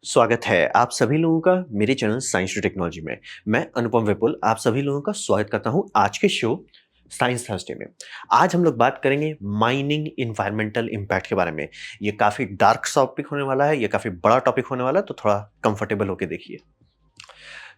स्वागत है आप सभी लोगों का मेरे चैनल साइंस टू टेक्नोलॉजी में। मैं अनुपम विपुल आप सभी लोगों का स्वागत करता हूं आज के शो साइंस थर्सडे में। आज हम लोग बात करेंगे माइनिंग इन्वायरमेंटल इम्पैक्ट के बारे में। ये काफ़ी डार्क टॉपिक होने वाला है, ये काफ़ी बड़ा टॉपिक होने वाला है, तो थोड़ा कंफर्टेबल होके देखिए।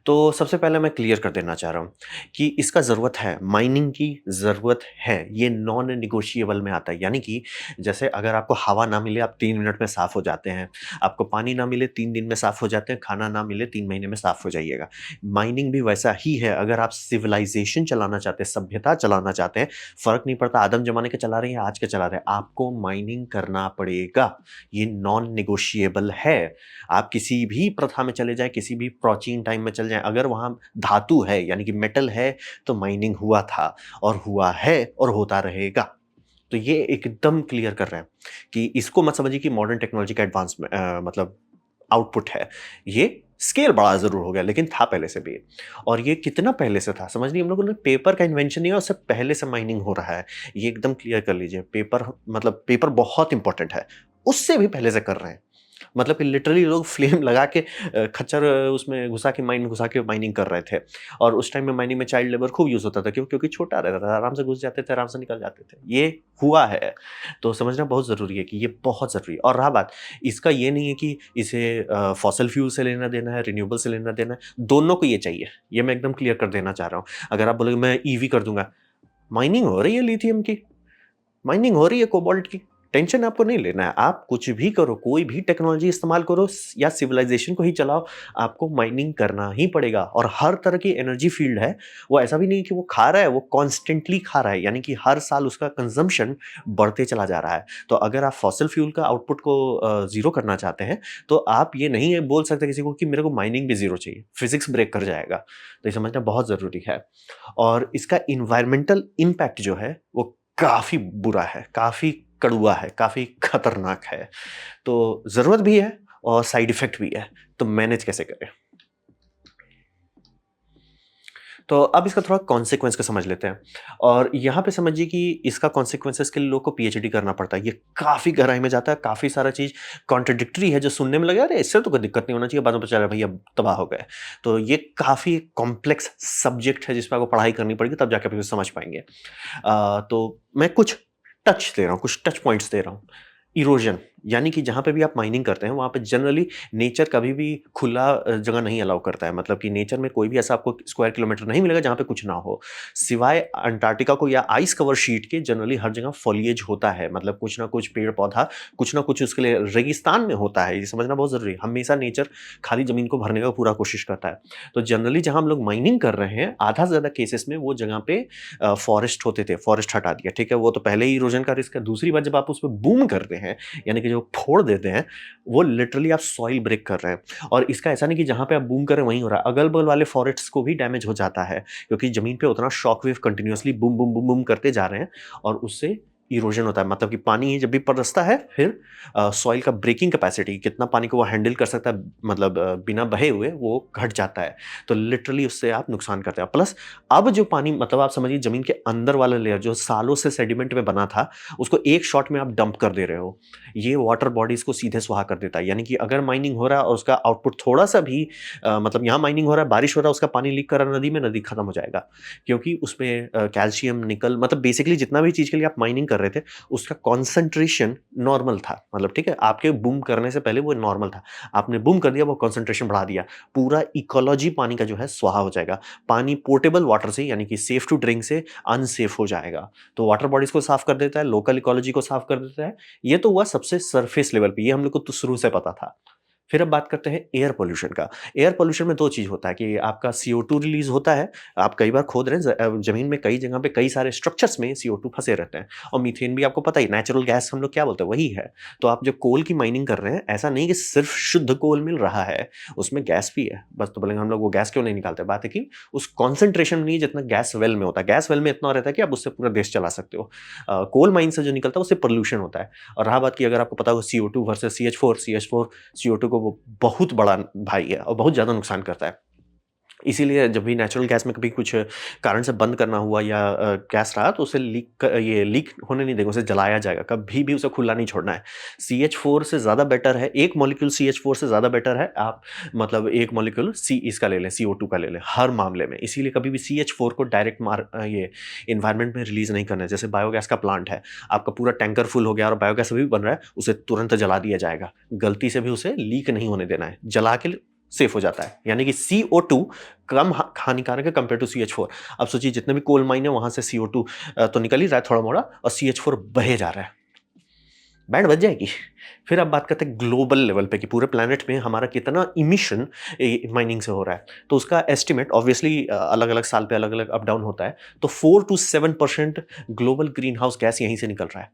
तो सबसे पहले मैं क्लियर कर देना चाह रहा हूँ कि इसका ज़रूरत है, माइनिंग की ज़रूरत है, ये नॉन नेगोशिएबल में आता है। यानी कि जैसे अगर आपको हवा ना मिले आप 3 मिनट में साफ़ हो जाते हैं, आपको पानी ना मिले 3 दिन में साफ़ हो जाते हैं, खाना ना मिले 3 महीने में साफ़ हो जाइएगा। माइनिंग भी वैसा ही है, अगर आप सिविलाइज़ेशन चलाना चाहते हैं, सभ्यता चलाना चाहते हैं, फ़र्क नहीं पड़ता आदम ज़माने के चला रहे हैं या आज के चला रहे हैं, आपको माइनिंग करना पड़ेगा। ये नॉन नेगोशिएबल है। आप किसी भी प्रथा में चले जाएँ, किसी भी प्राचीन टाइम में चले जाएँ, अगर वहाँ धातु है यानी कि मेटल है, तो माइनिंग हुआ था और हुआ है और होता रहेगा। तो ये एकदम क्लियर कर रहे हैं कि इसको मत समझिए कि मॉडर्न टेक्नोलॉजी का एडवांस मतलब आउटपुट है। ये स्केल बड़ा ज़रूर हो गया, लेकिन था पहले से भी। और ये कितना पहले से था समझ लीजिए, हम लोगों ने पेपर का इन्वेंशन नहीं है, उससे पहले से माइनिंग हो रहा है। ये एकदम क्लियर कर लीजिए। पेपर मतलब पेपर बहुत इंपॉर्टेंट है, उससे भी पहले से कर रहे हैं। मतलब कि लिटरली लोग फ्लेम लगा के खच्चर उसमें घुसा के माइन में घुसा के माइनिंग कर रहे थे। और उस टाइम में माइनिंग में चाइल्ड लेबर खूब यूज़ होता था, क्योंकि छोटा रहता था, आराम से घुस जाते थे, आराम से निकल जाते थे। ये हुआ है, तो समझना बहुत ज़रूरी है कि ये बहुत ज़रूरी है। और रहा बात, इसका ये नहीं है कि इसे फॉसिल फ्यूल से लेना देना है, रिन्यूएबल से लेना देना है, दोनों को ये चाहिए। ये मैं एकदम क्लियर कर देना चाह रहा हूँ। अगर आप बोलोगे मैं ईवी कर दूँगा, माइनिंग हो रही है लिथियम की, माइनिंग हो रही है कोबाल्ट की, टेंशन आपको नहीं लेना है। आप कुछ भी करो, कोई भी टेक्नोलॉजी इस्तेमाल करो या सिविलाइजेशन को ही चलाओ, आपको माइनिंग करना ही पड़ेगा। और हर तरह की एनर्जी फील्ड है, वो ऐसा भी नहीं है कि वो खा रहा है, वो कॉन्स्टेंटली खा रहा है, यानी कि हर साल उसका कंजम्पशन बढ़ते चला जा रहा है। तो अगर आप फॉसिल फ्यूल का आउटपुट को ज़ीरो करना चाहते हैं, तो आप ये नहीं बोल सकते किसी को कि मेरे को माइनिंग भी ज़ीरो चाहिए, फिज़िक्स ब्रेक कर जाएगा। तो ये समझना बहुत ज़रूरी है। और इसका एनवायरमेंटल इम्पैक्ट जो है, वो काफ़ी बुरा है, काफ़ी कड़वा है, काफ़ी खतरनाक है। तो ज़रूरत भी है और साइड इफ़ेक्ट भी है, तो मैनेज कैसे करें? तो अब इसका थोड़ा कॉन्सेक्वेंस को समझ लेते हैं। और यहाँ पे समझिए कि इसका कॉन्सेक्वेंसेस के लिए लोग को पीएचडी करना पड़ता है। ये काफ़ी गहराई में जाता है, काफ़ी सारा चीज़ कॉन्ट्राडिक्टरी है जो सुनने में लगे, अरे इससे तो कोई दिक्कत नहीं होना चाहिए, बाद में पता चला भैया तबाह हो गए। तो ये काफ़ी कॉम्प्लेक्स सब्जेक्ट है जिस पे आपको पढ़ाई करनी पड़ेगी, तब जाके आप इसे समझ पाएँगे। तो मैं कुछ टच दे रहा हूँ, कुछ टच पॉइंट्स दे रहा हूँ। इरोजन यानी कि जहाँ पे भी आप माइनिंग करते हैं, वहाँ पे जनरली नेचर कभी भी खुला जगह नहीं अलाउ करता है। मतलब कि नेचर में कोई भी ऐसा आपको स्क्वायर किलोमीटर नहीं मिलेगा जहाँ पे कुछ ना हो। सिवाय अंटार्कटिका को या आइस कवर शीट के, जनरली हर जगह फॉलिएज होता है। मतलब कुछ ना कुछ पेड़-पौधा, कुछ ना कुछ उसके लिए रेगिस्तान में होता है। ये समझना बहुत ज़रूरी है। हमेशा नेचर खाली ज़मीन को भरने का पूरा कोशिश करता है। तो जनरली जहाँ हम लोग माइनिंग कर रहे हैं, आधा से ज़्यादा केसेस में वो जगह पे फॉरेस्ट होते थे, फॉरेस्ट हटा दिया, ठीक है? वो तो पहले ही इरोजन का रिस्क है। दूसरी बात, जब आप उसपे बूम करते हैं, यानी कि जो फोड़ देते हैं, वो लिटरली आप सॉइल ब्रेक कर रहे हैं। और इसका ऐसा नहीं कि जहाँ पे आप बूम कर रहे हैं वहीं हो रहा है, अगल-बगल वाले फॉरेस्ट्स को भी डैमेज हो जाता है, क्योंकि ज़मीन पे उतना shock wave continuously boom, boom, boom, boom करते जा रहे हैं और उससे इरोजन होता है। मतलब कि पानी जब भी बरसता है, फिर सॉइल का ब्रेकिंग कैपेसिटी, कितना पानी को वो हैंडल कर सकता है, मतलब बिना बहे हुए, वो घट जाता है। तो लिटरली उससे आप नुकसान करते हैं। प्लस अब जो पानी, मतलब आप समझिए ज़मीन के अंदर वाला लेयर जो सालों से सेडिमेंट में बना था, उसको एक शॉट में आप डंप कर दे रहे हो। ये वाटर बॉडीज़ को सीधे स्वाहा कर देता है। यानी कि अगर माइनिंग हो रहा है और उसका आउटपुट थोड़ा-सा भी मतलब यहाँ माइनिंग हो रहा है, बारिश हो रहा है, उसका पानी लीक कर रहा है नदी में, नदी खत्म हो जाएगा। क्योंकि उसमें कैल्शियम, निकल, मतलब बेसिकली जितना भी चीज़ के लिए आप माइनिंग कर रहे थे, उसका कॉन्सन्ट्रेशन नॉर्मल था। मतलब ठीक है, आपके बूम करने से पहले वो नॉर्मल था। आपने बूम कर दिया, वो कॉन्सन्ट्रेशन बढ़ा दिया। पूरा इकोलॉजी पानी का जो है स्वाहा हो जाएगा। पानी पोर्टेबल वाटर से, यानी कि सेफ टू ड्रिंक से अनसेफ हो जाएगा। तो वाटर बॉडीज़ को साफ कर देता है, लोकल इकोलॉजी को साफ कर देता है। ये तो हुआ सबसे सरफेस लेवल पे, ये हम लोग को तो शुरू से पता था। फिर अब बात करते हैं एयर पॉल्यूशन का। एयर पॉल्यूशन में 2 चीज़ होता है कि आपका CO2 रिलीज़ होता है। आप कई बार खोद रहे हैं ज़मीन में, कई जगह पे कई सारे स्ट्रक्चर्स में CO2 फँसे रहते हैं। और मीथेन भी आपको पता ही, नेचुरल गैस हम लोग क्या बोलते हैं, वही है। तो आप जब कोल की माइनिंग कर रहे हैं, ऐसा नहीं कि सिर्फ़ शुद्ध कोल मिल रहा है, उसमें गैस भी है। बस तो बोलेंगे हम लोग वो गैस क्यों नहीं निकालते? बात है कि उस कॉन्सन्ट्रेशन में नहीं जितना गैस वेल में होता है। गैस वेल में इतना रहता है कि आप उससे पूरा देश चला सकते हो। कोल माइन से जो निकलता है उससे पॉल्यूशन होता है। और रहा बात कि अगर आपको पता हो CO2 वर्सेस CH4, CO2 को वो बहुत बड़ा भाई है और बहुत ज़्यादा नुकसान करता है। इसीलिए जब भी नेचुरल गैस में कभी कुछ कारण से बंद करना हुआ या गैस रहा तो उसे लीक होने नहीं देगा, उसे जलाया जाएगा, कभी भी उसे खुला नहीं छोड़ना है। CH4 से ज़्यादा बेटर है, एक मॉलिक्यूल CH4 से ज़्यादा बेटर है आप मतलब एक मॉलिक्यूल इसका ले लें, CO2 का ले लें हर मामले में। इसीलिए कभी भी CH4 को डायरेक्ट ये इन्वायरमेंट में रिलीज नहीं करना है। जैसे बायोगैस का प्लांट है, आपका पूरा टैंकर फुल हो गया और बायोगैस अभी भी बन रहा है, उसे तुरंत जला दिया जाएगा, गलती से भी उसे लीक नहीं होने देना है, जला के सेफ हो जाता है। यानी कि CO2 कम हानिकारक है कंपेयर टू CH4। अब सोचिए जितने भी कोल माइन है वहां से CO2 तो निकल ही रहा है थोड़ा मोड़ा और CH4 बहे जा रहा है, बैंड बज जाएगी। फिर अब बात करते हैं ग्लोबल लेवल पे कि पूरे प्लेनेट में हमारा कितना इमिशन माइनिंग से हो रहा है। तो उसका एस्टिमेट ऑब्वियसली अलग अलग साल पे अलग अलग अप डाउन होता है। तो 4 to 7% global green house gas यहीं से निकल रहा है,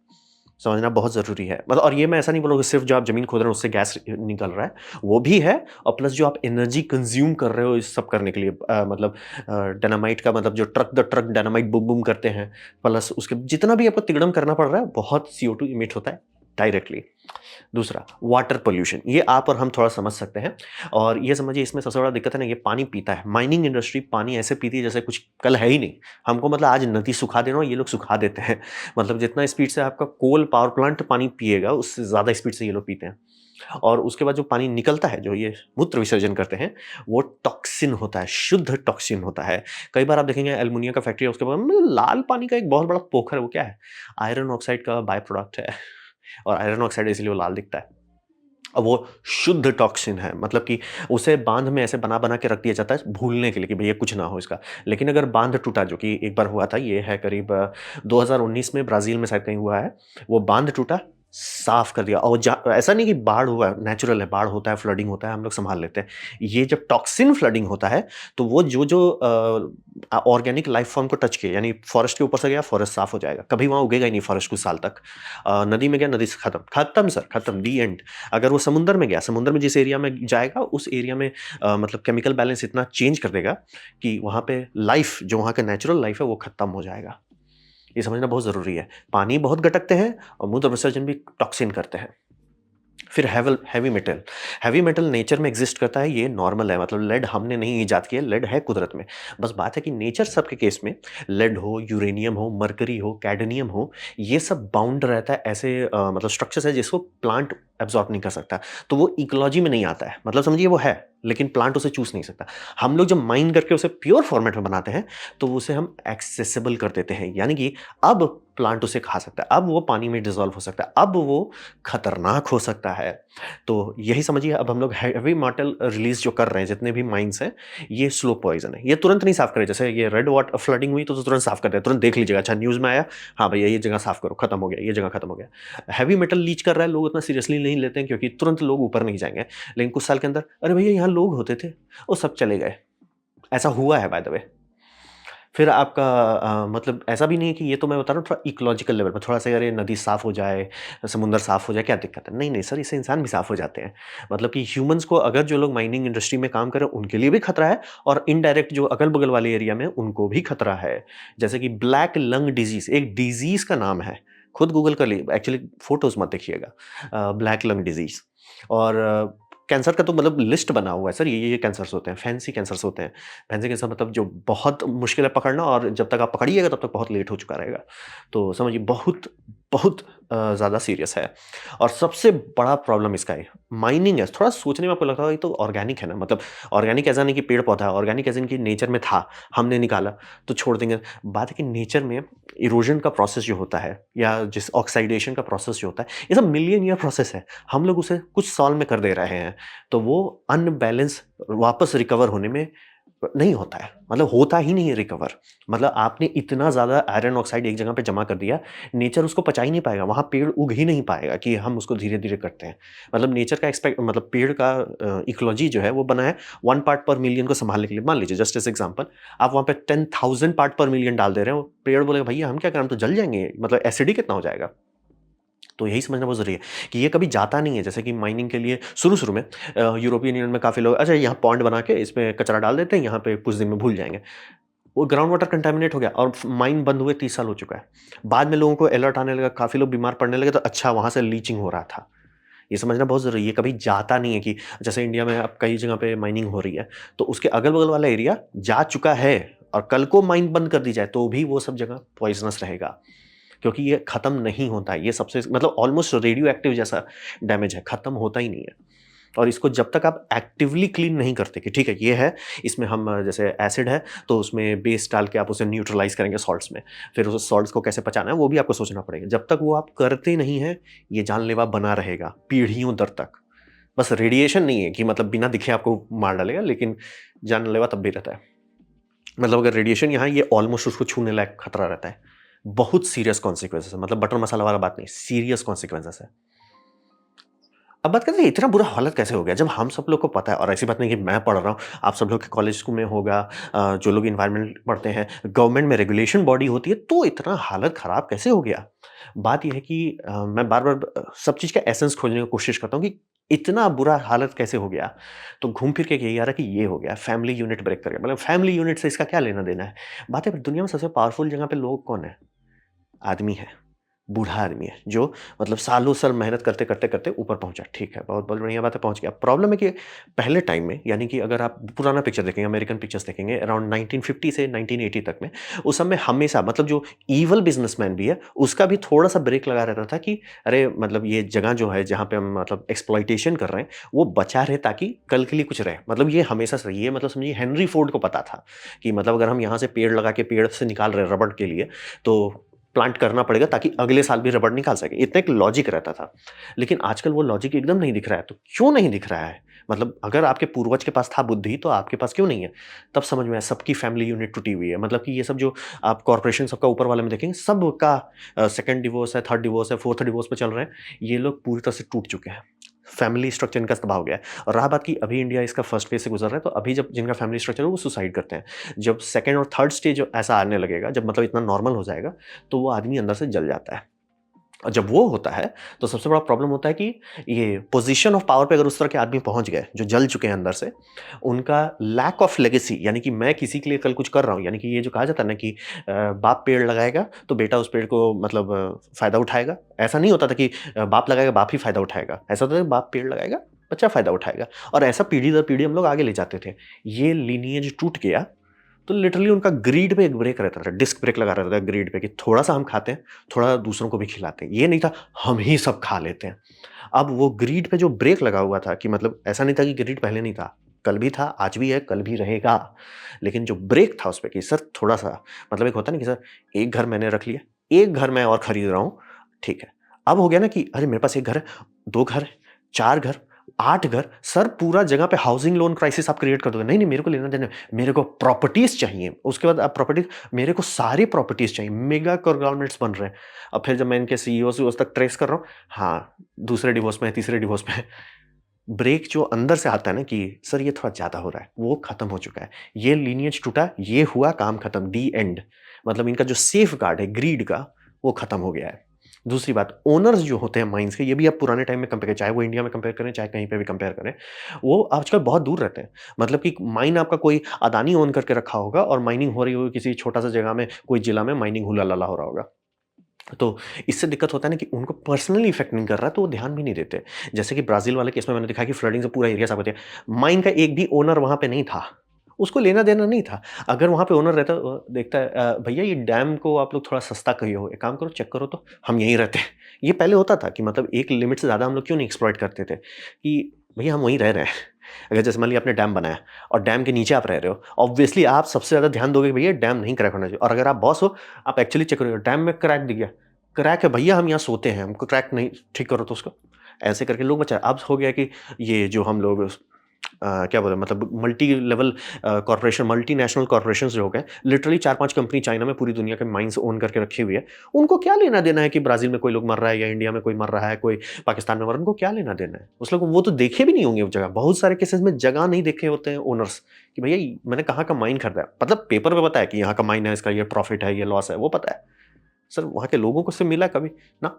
समझना बहुत ज़रूरी है। मतलब और ये मैं ऐसा नहीं बोलूँगा सिर्फ जो आप ज़मीन खोद रहे हो उससे गैस निकल रहा है, वो भी है, और प्लस जो आप एनर्जी कंज्यूम कर रहे हो इस सब करने के लिए मतलब डायनामाइट का मतलब जो truck the truck dynamite boom boom करते हैं, प्लस उसके जितना भी आपको तिगड़म करना पड़ रहा है, बहुत CO2 इमिट होता है डायरेक्टली। दूसरा वाटर पोल्यूशन, ये आप और हम थोड़ा समझ सकते हैं, और ये समझिए इसमें सबसे बड़ा दिक्कत है ना, ये पानी पीता है, माइनिंग इंडस्ट्री पानी ऐसे पीती है जैसे कुछ कल है ही नहीं। हमको मतलब आज नदी सुखा देना, ये लोग सुखा देते हैं। मतलब जितना स्पीड से आपका कोल पावर प्लांट पानी पिएगा उससे ज़्यादा स्पीड से ये लोग पीते हैं। और उसके बाद जो पानी निकलता है, जो ये मूत्र विसर्जन करते हैं, वो टॉक्सिन होता है, शुद्ध टॉक्सिन होता है। कई बार आप देखेंगे एल्युमिनियम का फैक्ट्री है, उसके बाद लाल पानी का एक बहुत बड़ा पोखर है, वो क्या है? आयरन ऑक्साइड का बाय प्रोडक्ट है। और आयरन ऑक्साइड इसलिए वो लाल दिखता है। अब वो शुद्ध टॉक्सिन है, मतलब कि उसे बांध में ऐसे बना बना के रख दिया जाता है भूलने के लिए कि भैया कुछ ना हो इसका। लेकिन अगर बांध टूटा, जो कि एक बार हुआ था, ये है करीब 2019 में ब्राज़ील में शायद कहीं हुआ है, वो बांध टूटा, साफ कर दिया। और ऐसा नहीं कि बाढ़ हुआ, नेचुरल है, बाढ़ होता है, फ्लडिंग होता है, हम लोग संभाल लेते हैं। ये जब टॉक्सिन फ्लडिंग होता है तो वो जो जो ऑर्गेनिक लाइफ फॉर्म को टच किया, यानी फॉरेस्ट के ऊपर से गया, फॉरेस्ट साफ हो जाएगा, कभी वहाँ उगेगा ही नहीं फॉरेस्ट कुछ साल तक। नदी में गया, नदी से खत्म खत्म सर, खत्म, दी एंड। अगर वो समुंदर में गया, समुंदर में जिस एरिया में जाएगा उस एरिया में मतलब केमिकल बैलेंस इतना चेंज कर देगा कि वहाँ पे लाइफ, जो वहाँ का नेचुरल लाइफ है, वो खत्म हो जाएगा। ये समझना बहुत ज़रूरी है। पानी बहुत गटकते हैं और मूत्र विसर्जन भी टॉक्सिन करते हैं। फिर heavy metal, heavy metal nature में एग्जिस्ट करता है, ये नॉर्मल है, मतलब लेड हमने नहीं ईजाद किया, लेड है कुदरत में। बस बात है कि नेचर सब के केस में लेड हो, यूरेनियम हो, मरकरी हो, कैडमियम हो, ये सब बाउंड रहता है, ऐसे मतलब स्ट्रक्चर्स है जिसको प्लांट एब्जॉर्ब नहीं कर सकता, तो वो इकोलॉजी में नहीं आता है। मतलब समझिए वो है लेकिन प्लांट उसे चूस नहीं सकता। हम लोग जब माइन करके उसे प्योर फॉर्मेट में बनाते हैं तो उसे हम एक्सेसिबल कर देते हैं, यानी कि अब प्लांट उसे खा सकता है, अब वो पानी में डिसॉल्व हो सकता है, अब वो खतरनाक हो सकता है। तो यही समझिए, अब हम लोग हैवी मेटल रिलीज जो कर रहे हैं जितने भी माइंस हैं, ये स्लो पॉइजन है, ये तुरंत नहीं साफ करें। जैसे ये रेड वाटर फ्लडिंग हुई तो तुरंत साफ कर दे, तुरंत देख लीजिएगा, अच्छा न्यूज़ में आया, हाँ भैया ये जगह साफ करो, खत्म हो गया, ये जगह खत्म हो गया। हैवी मेटल लीच कर रहा है, लोग उतना सीरियसली नहीं लेते हैं क्योंकि तुरंत लोग ऊपर नहीं जाएंगे। लेकिन कुछ साल के अंदर, अरे भैया यहाँ लोग होते थे, वो सब चले गए, ऐसा हुआ है बाय द वे। फिर आपका मतलब ऐसा भी नहीं है कि ये तो मैं बता रहा हूँ थोड़ा इकोलॉजिकल लेवल पर, थोड़ा सा अरे नदी साफ़ हो जाए, समुंदर साफ़ हो जाए, क्या दिक्कत है? नहीं, नहीं सर, इससे इंसान भी साफ़ हो जाते हैं। मतलब कि ह्यूमन्स को, अगर जो लोग माइनिंग इंडस्ट्री में काम कर रहे हैं, उनके लिए भी खतरा है, और इनडायरेक्ट जो अगल-बगल वाले एरिया में, उनको भी खतरा है। जैसे कि ब्लैक लंग डिज़ीज़, एक डिज़ीज़ का नाम है, खुद गूगल कर लिए, एक्चुअली फ़ोटोज़ मत देखिएगा। ब्लैक लंग डिज़ीज़, और कैंसर का तो मतलब लिस्ट बना हुआ है सर, ये कैंसर्स होते हैं, फैंसी कैंसर्स होते हैं। फैंसी कैंसर मतलब जो बहुत मुश्किल है पकड़ना, और जब तक आप पकड़िएगा तब तक बहुत लेट हो चुका रहेगा। तो समझिए बहुत बहुत ज़्यादा सीरियस है। और सबसे बड़ा प्रॉब्लम इसका है माइनिंग है। थोड़ा सोचने में आपको लगता है ये तो ऑर्गेनिक है ना, मतलब ऑर्गेनिक ऐसा नहीं कि पेड़ पौधा है, ऑर्गेनिक ऐसा नहीं कि नेचर में था, हमने निकाला तो छोड़ देंगे। बात है कि नेचर में इरोजन का प्रोसेस जो होता है, या जिस ऑक्साइडेशन का प्रोसेस जो होता है, ये सब मिलियन ईयर प्रोसेस है, हम लोग उसे कुछ साल में कर दे रहे हैं। तो वो अनबैलेंस वापस रिकवर होने में नहीं होता है, मतलब होता ही नहीं है रिकवर। मतलब आपने इतना ज़्यादा आयरन ऑक्साइड एक जगह पे जमा कर दिया, नेचर उसको पचा ही नहीं पाएगा, वहाँ पेड़ उग ही नहीं पाएगा कि हम उसको धीरे-धीरे करते हैं। मतलब नेचर का मतलब पेड़ का इकोलॉजी जो है वो बना है 1 पार्ट पर मिलियन को सँभालने के लिए। मान लीजिए जस्ट एज़ एग्ज़ाम्पल, आप वहाँ पे 10,000 पार्ट पर मिलियन डाल दे रहे हो, पेड़ बोलेगा भैया हम क्या करें, हम तो जल जाएँगे, मतलब एसिड कितना हो जाएगा। तो यही समझना बहुत ज़रूरी है कि ये कभी जाता नहीं है। जैसे कि माइनिंग के लिए शुरू-शुरू में यूरोपियन यूनियन में काफ़ी लोग, अच्छा यहाँ पॉन्ड बना के इसमें कचरा डाल देते हैं, यहाँ पे कुछ दिन में भूल जाएँगे। वो ग्राउंड वाटर कंटामिनेट हो गया और माइन बंद हुए 30 साल हो चुका है। बाद में लोगों को अलर्ट आने लगा, काफ़ी लोग बीमार पड़ने लगे, तो अच्छा वहाँ से लीचिंग हो रहा था। ये समझना बहुत ज़रूरी है, ये कभी जाता नहीं है कि जैसे इंडिया में अब कई जगह पे माइनिंग हो रही है, तो उसके अगल-बगल वाला एरिया जा चुका है और कल को माइन बंद कर दी जाए, तो भी वो सब जगह पॉइज़नस रहेगा। क्योंकि ये खत्म नहीं होता है, ये सबसे मतलब ऑलमोस्ट रेडियो एक्टिव जैसा डैमेज है, खत्म होता ही नहीं है। और इसको जब तक आप एक्टिवली क्लीन नहीं करते कि ठीक है ये है, इसमें हम जैसे एसिड है तो उसमें बेस डाल के आप उसे न्यूट्रलाइज़ करेंगे सॉल्ट्स में, फिर उस सॉल्ट्स को कैसे पचाना है वो भी आपको सोचना पड़ेगा। जब तक वो आप करते नहीं हैं, ये जानलेवा बना रहेगा पीढ़ियों दर तक। बस रेडिएशन नहीं है कि मतलब बिना दिखे आपको मार डालेगा, लेकिन जानलेवा तब भी रहता है। मतलब अगर रेडिएशन यहाँ ये ऑलमोस्ट उसको छूने लायक खतरा रहता है। बहुत सीरियस कॉन्सिक्वेंसेस है, मतलब बटर मसाला वाला बात नहीं, सीरियस कॉन्सिक्वेंसेस है। अब बात करते हैं इतना बुरा हालत कैसे हो गया? जब हम सब लोग को पता है और ऐसी बात नहीं कि मैं पढ़ रहा हूँ, आप सब लोग के कॉलेज में होगा जो लोग एनवायरनमेंट पढ़ते हैं, गवर्नमेंट में रेगुलेशन बॉडी होती है, तो इतना हालत खराब कैसे हो गया? बात ये है कि मैं बार-बार सब चीज़ का एसेंस खोजने की कोशिश करता हूँ कि इतना बुरा हालत कैसे हो गया? तो घूम फिर के यही आ रहा है कि ये हो गया, फैमिली यूनिट ब्रेक कर गया। मतलब फैमिली यूनिट से इसका क्या लेना-देना है? बात है दुनिया में सबसे पावरफुल जगह पे लोग कौन है? आदमी है। बूढ़ा आदमी है, जो मतलब सालों-साल मेहनत करते ऊपर पहुँचा, ठीक है, बहुत बहुत बढ़िया बात है, पहुँच गया। प्रॉब्लम है कि पहले टाइम में यानी कि अगर आप पुराना पिक्चर देखेंगे, अमेरिकन पिक्चर्स देखेंगे अराउंड 1950 से 1980 तक में, उस समय हमेशा मतलब जो ईविल बिज़नेसमैन भी है, उसका भी थोड़ा-सा ब्रेक लगा रहता था कि अरे मतलब ये जगह जो है जहाँ पे हम मतलब एक्सप्लॉइटेशन कर रहे हैं, वो बचा रहे ताकि कल के लिए कुछ रहे। मतलब ये हमेशा से रही है, मतलब समझिए हेनरी फोर्ड को पता था कि मतलब अगर हम यहाँ से पेड़ लगा के पेड़ से निकाल रहे हैं रबड़ के लिए, तो प्लांट करना पड़ेगा ताकि अगले साल भी रबड़ निकाल सकें। इतना एक लॉजिक रहता था। लेकिन आजकल वो लॉजिक एकदम नहीं दिख रहा है। तो क्यों नहीं दिख रहा है? मतलब अगर आपके पूर्वज के पास था बुद्धि तो आपके पास क्यों नहीं है? तब समझ में आया सबकी फैमिली यूनिट टूटी हुई है। मतलब कि ये सब जो आप कॉर्पोरेशन सबका ऊपर वाले में देखेंगे सबका सेकंड डिवोर्स है, थर्ड डिवोर्स है, फोर्थ डिवोर्स पे चल रहे हैं। ये लोग पूरी तरह से टूट चुके हैं। फैमिली स्ट्रक्चर इनका तबाह हो गया है। और रहा बात कि अभी इंडिया इसका फर्स्ट फेज़ से गुज़र रहा है, तो अभी जब जिनका फैमिली स्ट्रक्चर है वो सुसाइड करते हैं। जब सेकंड और थर्ड स्टेज ऐसा आने लगेगा, जब मतलब इतना नॉर्मल हो जाएगा, तो वो आदमी अंदर से जल जाता है। और जब वो होता है, तो सबसे बड़ा प्रॉब्लम होता है कि ये पोज़ीशन ऑफ पावर पे अगर उस तरह के आदमी पहुँच गए, जो जल चुके हैं अंदर से, उनका लैक ऑफ लेगेसी यानी कि मैं किसी के लिए कल कुछ कर रहा हूँ, यानी कि ये जो कहा जाता है ना कि बाप पेड़ लगाएगा, तो बेटा उस पेड़ को मतलब फ़ायदा उठाएगा। ऐसा नहीं होता था कि बाप लगाएगा, बाप ही फ़ायदा उठाएगा। ऐसा होता था कि बाप पेड़ लगाएगा, बच्चा फ़ायदा उठाएगा और ऐसा पीढ़ी दर पीढ़ी हम लोग आगे ले जाते थे। ये लिनिएज टूट गया, तो लिटरली उनका ग्रीड पे एक ब्रेक रहता था, डिस्क ब्रेक लगा रहता था ग्रीड पे कि थोड़ा-सा हम खाते हैं, थोड़ा दूसरों को भी खिलाते हैं। ये नहीं था हम ही सब खा लेते हैं। अब वो ग्रीड पे जो ब्रेक लगा हुआ था कि मतलब ऐसा नहीं था कि ग्रीड पहले नहीं था, कल भी था, आज भी है, कल भी रहेगा। लेकिन जो ब्रेक था उसपे कि सर थोड़ा-सा मतलब एक होता है ना कि सर एक घर मैंने रख लिया, एक घर मैं और खरीद रहा हूँ, ठीक है। अब हो गया ना कि अरे मेरे पास 1 घर है, 2 घर है, 4 घर, 8 घर, सर पूरा जगह पे हाउसिंग लोन क्राइसिस आप क्रिएट कर दोगे। नहीं, नहीं मेरे को लेना-देना है, मेरे को प्रॉपर्टीज़ चाहिए। उसके बाद आप प्रॉपर्टीज़ मेरे को सारी प्रॉपर्टीज़ चाहिए, मेगा कॉन्ग्लोमरेट्स बन रहे हैं। अब फिर जब मैं इनके सीईओ तक ट्रेस कर रहा हूँ, हाँ, दूसरे डिवोर्स में है, तीसरे डिवोर्स में है। ब्रेक जो अंदर से आता है ना कि सर ये थोड़ा ज़्यादा हो रहा है, वो खत्म हो चुका है। ये लीनिएज टूटा, ये हुआ काम खत्म, दी एंड। मतलब इनका जो सेफगार्ड है ग्रीड का, वो खत्म हो गया है। दूसरी बात ओनर्स जो होते हैं माइन्स के, ये भी आप पुराने टाइम में कंपेयर करें, चाहे वो इंडिया में कंपेयर करें, चाहे कहीं पे भी कंपेयर करें, वो आजकल बहुत दूर रहते हैं। मतलब कि माइन आपका कोई अदानी ओन करके रखा होगा और माइनिंग हो रही होगी किसी छोटा-सा जगह में, कोई जिला में माइनिंग हुला-लला हो रहा होगा। तो इससे दिक्कत होता है ना कि उनको पर्सनली इफ़ेक्ट नहीं कर रहा, तो वो ध्यान भी नहीं देते। जैसे कि ब्राज़ील वाले केस में मैंने देखा कि फ्लडिंग से पूरा एरिया साफ हो गया। माइन का एक भी ओनर वहाँ पे नहीं था। उसको लेना-देना नहीं था। अगर वहाँ पे ओनर रहता देखता है भैया ये डैम को आप लोग थोड़ा सस्ता कहिए हो, एक काम करो चेक करो तो, हम यहीं रहते हैं। ये पहले होता था कि मतलब एक लिमिट से ज़्यादा हम लोग क्यों नहीं एक्सप्लॉइट करते थे कि भैया हम वहीं रह रहे हैं। अगर जैसे मान लिया आपने डैम बनाया और डैम के नीचे आप रह रहे हो, ऑब्वियसली आप सबसे ज़्यादा ध्यान दोगे कि भैया डैम नहीं क्रैक होना चाहिए और अगर आप बॉस हो, आप एक्चुअली चेक करोगे डैम में क्रैक दिख गया। क्रैक है भैया हम यहाँ सोते हैं, हमको क्रैक नहीं ठीक करो तो उसको। ऐसे करके लोग बचा अब हो गया कि ये जो हम लोग क्या बोले मतलब multi level corporation multinational corporations जो हो गए, लिटरली 4-5 कंपनी चाइना में पूरी दुनिया के माइन्स ओन करके रखी हुई है। उनको क्या लेना-देना है कि ब्राज़ील में कोई लोग मर रहा है या इंडिया में कोई मर रहा है, कोई पाकिस्तान में मर रहा है, उनको क्या लेना-देना है? उस लोग वो तो देखे भी नहीं होंगे वो जगह। बहुत सारे केसेज़ में जगह नहीं देखे होते हैं ओनर्स कि भैया मैंने कहाँ का माइन खरीदा है। मतलब पेपर पे पता है कि यहाँ का माइन है, इसका ये प्रॉफ़िट है, ये लॉस है, वो पता है। सर वहाँ के लोगों को उससे मिला है कभी? ना।